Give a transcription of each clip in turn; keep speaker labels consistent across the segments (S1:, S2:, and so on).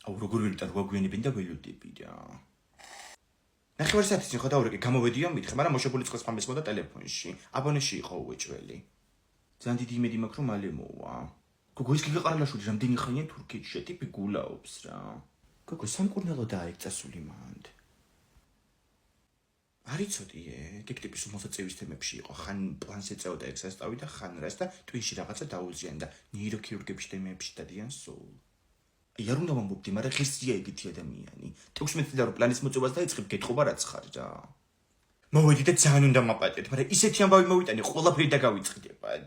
S1: აუ როგორ ვიტან რა გვიანებინ და ველოდები რა. ნახევარ საათის წინ ხედავ რა გამოვედია მითხე, მაგრამ მოშებული წყლის ხამის მოდა ტელეფონში. აბონეში იყო უეჭველი. ძალიან დიდი იმედი მაქვს რომ მალე მოვა. გოგო ის გიგაყარალაშვილი რამდენი ხანია თურქეთში, ტიპი გულაობს რა. გოგო სამკურნალო დაექცა სული მანდ. არიცოდიე, გეკ ტიპის მოსაწევის თემებში იყო, ხან პლანს ეწეოდა ექსასტავი და ხან რას და ტვინში რაღაცა დაუზიან და ნეიროქირურგების თემებში დადიან სულ. აი არ უნდა ვამბობდი, მაგრამ ღირსია ეგეთი ადამიანი. 16 წელი რომ პლანის მოწევას დაიწყებ, გეტყობა რაც ხარ რა. მოვედი და ძალიან უნდა მაპატეთ, მაგრამ ისეთი ამბავი მოვიტანე, ყველაფერი დაგავიწყდებად.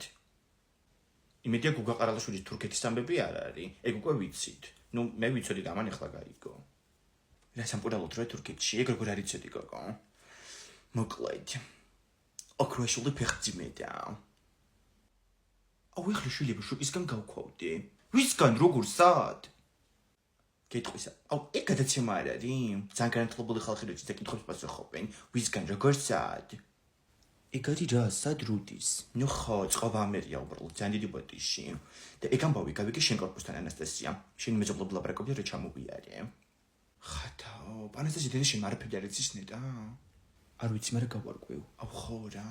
S1: იმედია გოგა ყარალაშვილის თურქეთის ამბები არ არის. ეგ უკვე ვიცით. ნუ მე ვიცოდი და ამან ახლა გაიგო. რა სამყურალოდ რა თურქეთში, ეგ როგორ არიცოდი გოგო? მოკლედ. ოქროაშული ფეხძიმე და. აუ ეხლა შვილები შოკისგან გავქვავდი. ვისგან როგორ სად? გეტყვისა. აუ ეგ გადაცემა არ არის? ძალიან განათლებული ხალხი როდის დაკითხვებს პასუხობენ. ვისგან როგორ სად? ეგ არის რა, სად რუდის? ნუ ხო, წყობა ამერია უბრალოდ ძალიან დიდი ბოტიში. და ეგ ამბავი გავიგე შენ კორპუსთან ანასტასია. შენ მეძობლად ლაპარაკობდი რა ჩამოვიარე. ხათაო, ანასტასია დედა შენ არაფერი არ იცის ნეტა? არ ვიცი, მაგრამ გავარკვევ. აუ ხო რა.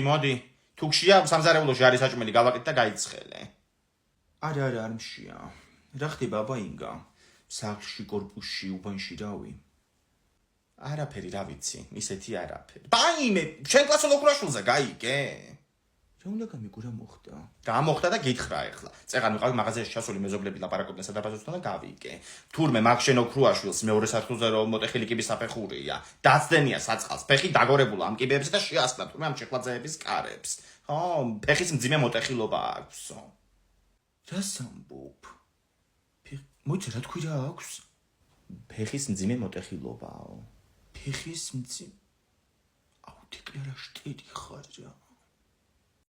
S1: მოდი. თუქშია სამზარეულოში არის საჭმელი გავაკეთე და გაიცხელე. არა, არ მშია. რა ხდება აბა ინგა? სახლში, კორპუსში, უბანში რავი. არაფერი რა ვიცი, ისეთი არაფერი. ბაიმე, შენ კლასელ ოქროაშვილზე გაიგე? რა უნდა გამიგურა მოხდა? გამოხდა და გითხრა ახლა. წეღან ვიყავი მაღაზიაში ჩასული მეზობლები ლაპარაკობდნენ სადაბაზოსთან და გავიგე. თურმე მაგ შენ ოქროაშვილს მეორე სართულზე რომ მოტეხილი კიბის საფეხურია. დაცდენია საწყალს, ფეხი დაგორებული ამ კიბეებზე და შეასხნა თურმე ამ ჩეხვაძეების კარებს. ხო, ფეხის მძიმე მოტეხილობა აქვს. რა სამბობ? მოიცა რა თქვი რა აქვს? ფეხის მძიმე მოტეხილობაო. ფეხის მძიმე. აუ დეკლარა შტირი ხარ რა.